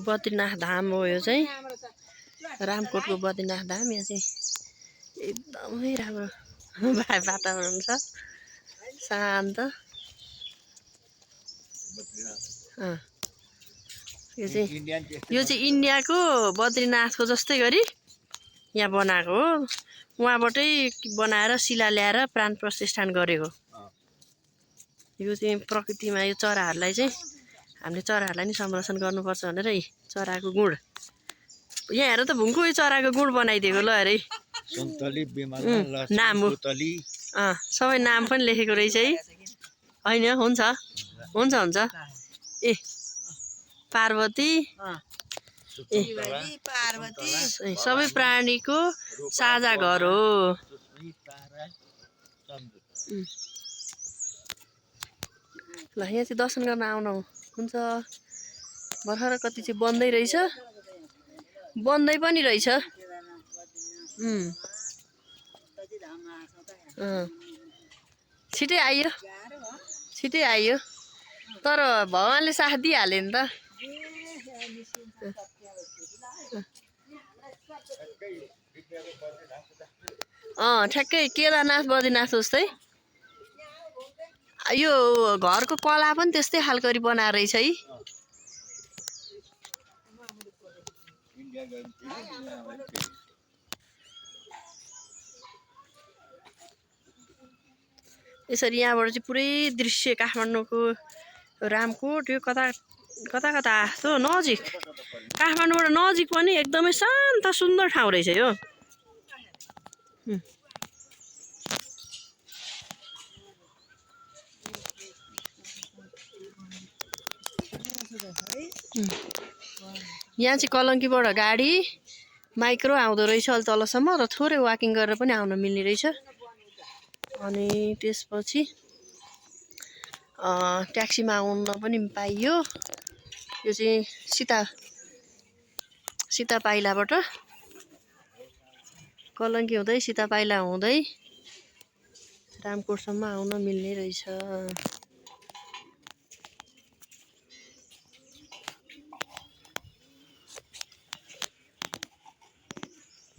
बद्रीनाथ धाम हो यो चाहिँ रामकोटको बद्रीनाथ धाम। यहाँ चाहिँ एकदमै राम्रो वातावरण छ शान्त। यो चाहिँ इन्डियाको बद्रीनाथको जस्तै गरी यहाँ बनाएको हो। उहाँबाटै बनाएर शिला ल्याएर प्राण प्रतिष्ठान गरेको। यो चाहिँ प्रकृतिमा यो चराहरूलाई चाहिँ हामीले चराहरूलाई नि संरक्षण गर्नुपर्छ भनेर चराको गुँड यहाँ हेर त भुङको यो चराको गुँड बनाइदिएको ल अरे नाम हो। सबै नाम पनि लेखेको रहेछ है। होइन हुन्छ हुन्छ हुन्छ। ए पार्वती सबै प्राणीको साझा घर हो। ल यहाँ चाहिँ दर्शन गर्न आउनु हुन्छ। भर्खर कति चाहिँ बन्दै रहेछ, बन्दै पनि रहेछ। छिटै आइयो छिटै आइयो, तर भगवान्ले साथ दिइहाल्यो नि त। ठ्याक्कै केदारनाथ बद्रीनाथ जस्तै। यो घरको कला पनि त्यस्तै खालको बनाएर रहेछ है। यसरी यहाँबाट चाहिँ पुरै दृश्य काठमाडौँको रामकोट यो कता कता कता आस्तो नजिक, काठमाडौँबाट नजिक पनि एकदमै शान्त सुन्दर ठाउँ रहेछ यो। यहाँ चाहिँ कलङ्कीबाट गाडी माइक्रो आउँदो रहेछ अलि तलसम्म, र थोरै वाकिङ गरेर पनि आउन मिल्ने रहेछ। अनि त्यसपछि ट्याक्सीमा आउन पनि पाइयो। यो चाहिँ सीता पाइलाबाट कलङ्की हुँदै सीता पाइला हुँदै रामकोटसम्म आउन मिल्ने रहेछ।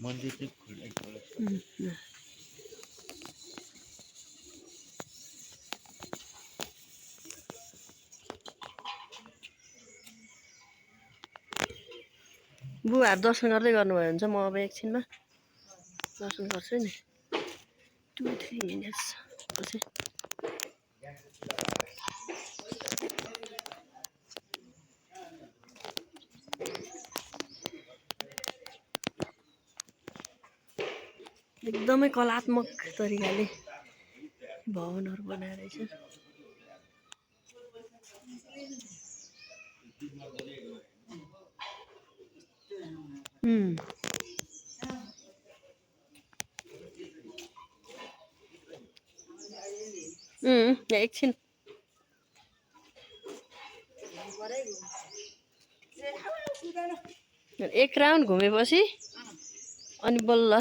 मन्दिर चाहिँ खुल्लै बुबाहरू दर्शन गर्दै गर्नुभयो भने चाहिँ म अब एकछिनमा दर्शन गर्छु नि। 2-3 मिनट्स पछि एकदमै कलात्मक तरिकाले भवनहरू बनाएर रहेछ। एकछिन एक राउन्ड घुमेपछि अनि बल्ल